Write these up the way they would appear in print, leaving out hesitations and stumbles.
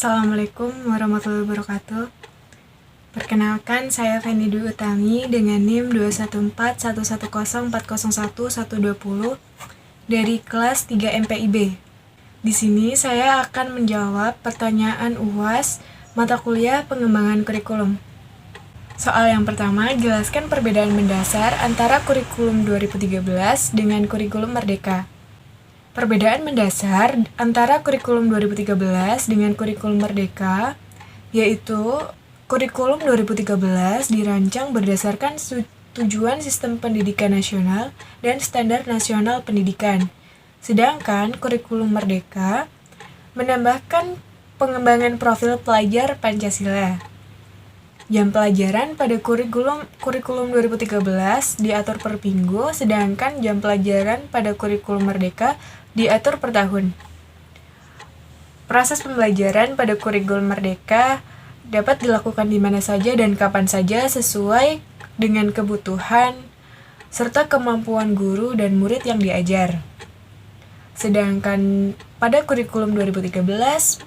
Assalamualaikum warahmatullahi wabarakatuh. Perkenalkan, saya Feni Dwi Utami dengan NIM 2141104011120 dari kelas 3 MPIB. Di sini saya akan menjawab pertanyaan UAS mata kuliah pengembangan kurikulum. Soal yang pertama, jelaskan perbedaan mendasar antara kurikulum 2013 dengan kurikulum Merdeka. Perbedaan mendasar antara kurikulum 2013 dengan kurikulum Merdeka yaitu kurikulum 2013 dirancang berdasarkan tujuan sistem pendidikan nasional dan standar nasional pendidikan. Sedangkan kurikulum Merdeka menambahkan pengembangan profil pelajar Pancasila. Jam pelajaran pada kurikulum 2013 diatur per minggu, sedangkan jam pelajaran pada kurikulum Merdeka diatur per tahun. Proses pembelajaran pada kurikulum Merdeka dapat dilakukan di mana saja dan kapan saja sesuai dengan kebutuhan serta kemampuan guru dan murid yang diajar. Sedangkan pada kurikulum 2013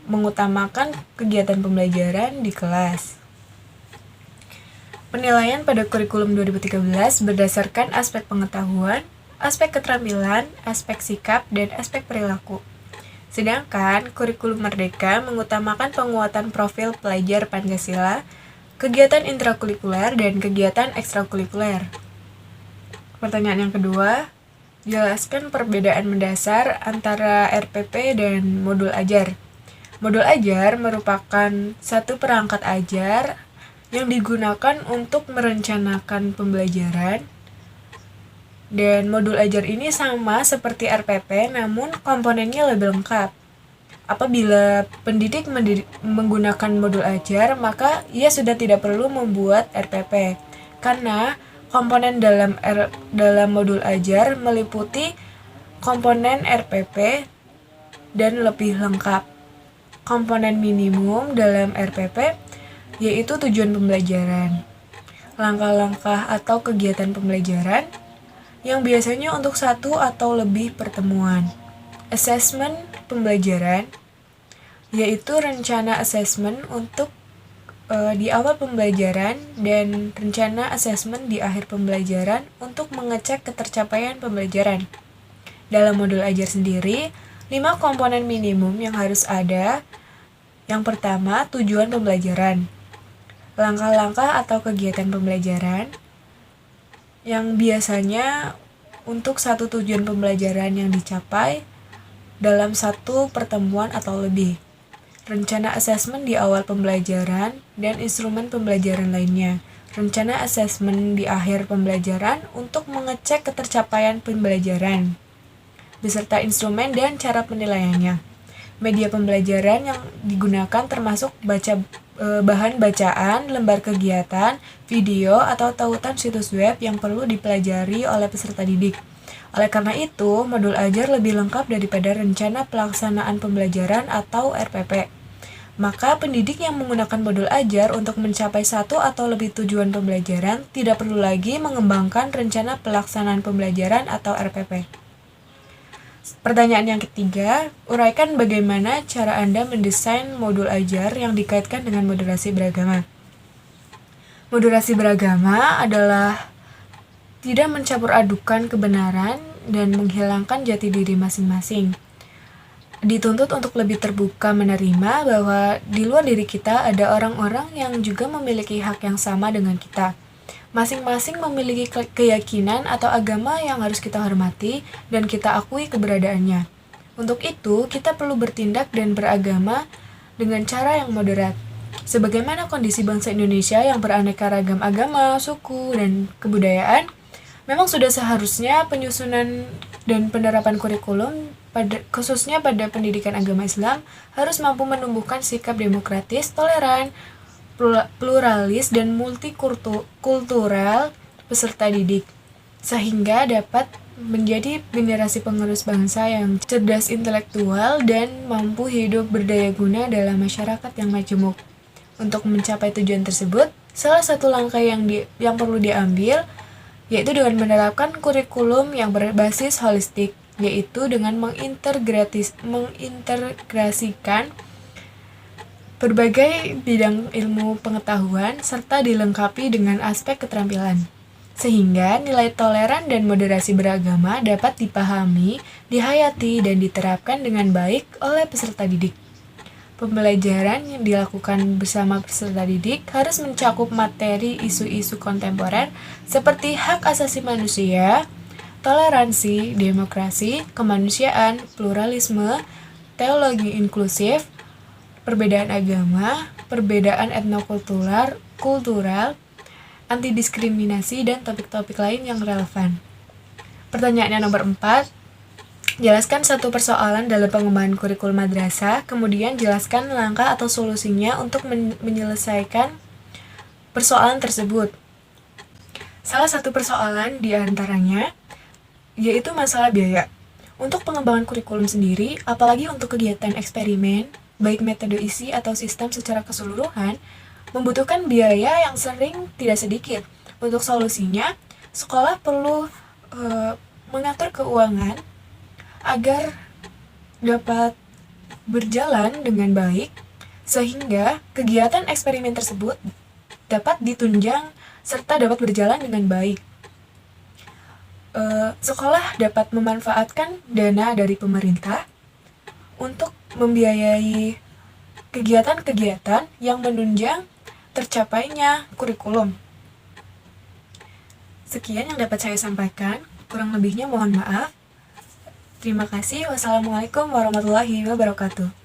mengutamakan kegiatan pembelajaran di kelas. Penilaian pada kurikulum 2013 berdasarkan aspek pengetahuan, aspek keterampilan, aspek sikap, dan aspek perilaku. Sedangkan kurikulum Merdeka mengutamakan penguatan profil pelajar Pancasila, kegiatan intrakurikuler, dan kegiatan ekstrakurikuler. Pertanyaan yang kedua, jelaskan perbedaan mendasar antara RPP dan modul ajar. Modul ajar merupakan satu perangkat ajar yang digunakan untuk merencanakan pembelajaran, dan modul ajar ini sama seperti RPP namun komponennya lebih lengkap. Apabila pendidik menggunakan modul ajar, maka ia sudah tidak perlu membuat RPP karena komponen dalam modul ajar meliputi komponen RPP dan lebih lengkap. Komponen minimum dalam RPP yaitu tujuan pembelajaran, langkah-langkah atau kegiatan pembelajaran yang biasanya untuk satu atau lebih pertemuan. Asesmen pembelajaran yaitu rencana asesmen untuk di awal pembelajaran dan rencana asesmen di akhir pembelajaran untuk mengecek ketercapaian pembelajaran. Dalam modul ajar sendiri, 5 komponen minimum yang harus ada. Yang pertama, tujuan pembelajaran. Langkah-langkah atau kegiatan pembelajaran yang biasanya untuk satu tujuan pembelajaran yang dicapai dalam satu pertemuan atau lebih. Rencana asesmen di awal pembelajaran dan instrumen pembelajaran lainnya. Rencana asesmen di akhir pembelajaran untuk mengecek ketercapaian pembelajaran beserta instrumen dan cara penilaiannya. Media pembelajaran yang digunakan termasuk bahan bacaan, lembar kegiatan, video, atau tautan situs web yang perlu dipelajari oleh peserta didik. Oleh karena itu, modul ajar lebih lengkap daripada rencana pelaksanaan pembelajaran atau RPP. Maka pendidik yang menggunakan modul ajar untuk mencapai satu atau lebih tujuan pembelajaran tidak perlu lagi mengembangkan rencana pelaksanaan pembelajaran atau RPP. Pertanyaan yang ketiga, uraikan bagaimana cara Anda mendesain modul ajar yang dikaitkan dengan moderasi beragama. Moderasi beragama adalah tidak mencampur adukan kebenaran dan menghilangkan jati diri masing-masing. Dituntut untuk lebih terbuka menerima bahwa di luar diri kita ada orang-orang yang juga memiliki hak yang sama dengan kita. Masing-masing memiliki keyakinan atau agama yang harus kita hormati dan kita akui keberadaannya. Untuk itu, kita perlu bertindak dan beragama dengan cara yang moderat. Sebagaimana kondisi bangsa Indonesia yang beraneka ragam agama, suku, dan kebudayaan, memang sudah seharusnya penyusunan dan penerapan kurikulum, khususnya pada pendidikan agama Islam, harus mampu menumbuhkan sikap demokratis, toleran, pluralis, dan multikultural peserta didik, sehingga dapat menjadi generasi penerus bangsa yang cerdas intelektual dan mampu hidup berdaya guna dalam masyarakat yang majemuk. Untuk mencapai tujuan tersebut, salah satu langkah yang perlu diambil yaitu dengan menerapkan kurikulum yang berbasis holistik, yaitu dengan mengintegrasikan berbagai bidang ilmu pengetahuan serta dilengkapi dengan aspek keterampilan. Sehingga nilai toleran dan moderasi beragama dapat dipahami, dihayati, dan diterapkan dengan baik oleh peserta didik. Pembelajaran yang dilakukan bersama peserta didik harus mencakup materi isu-isu kontemporer seperti hak asasi manusia, toleransi, demokrasi, kemanusiaan, pluralisme, teologi inklusif, perbedaan agama, perbedaan etnokultural, anti-diskriminasi, dan topik-topik lain yang relevan. Pertanyaan yang nomor 4, jelaskan satu persoalan dalam pengembangan kurikulum madrasah, kemudian jelaskan langkah atau solusinya untuk menyelesaikan persoalan tersebut. Salah satu persoalan di antaranya yaitu masalah biaya. Untuk pengembangan kurikulum sendiri, apalagi untuk kegiatan eksperimen, baik metode isi atau sistem secara keseluruhan, membutuhkan biaya yang sering tidak sedikit. Untuk solusinya, sekolah perlu mengatur keuangan agar dapat berjalan dengan baik, sehingga kegiatan eksperimen tersebut dapat ditunjang serta dapat berjalan dengan baik. Sekolah dapat memanfaatkan dana dari pemerintah untuk membiayai kegiatan-kegiatan yang menunjang tercapainya kurikulum. Sekian yang dapat saya sampaikan, kurang lebihnya mohon maaf. Terima kasih. Wassalamualaikum warahmatullahi wabarakatuh.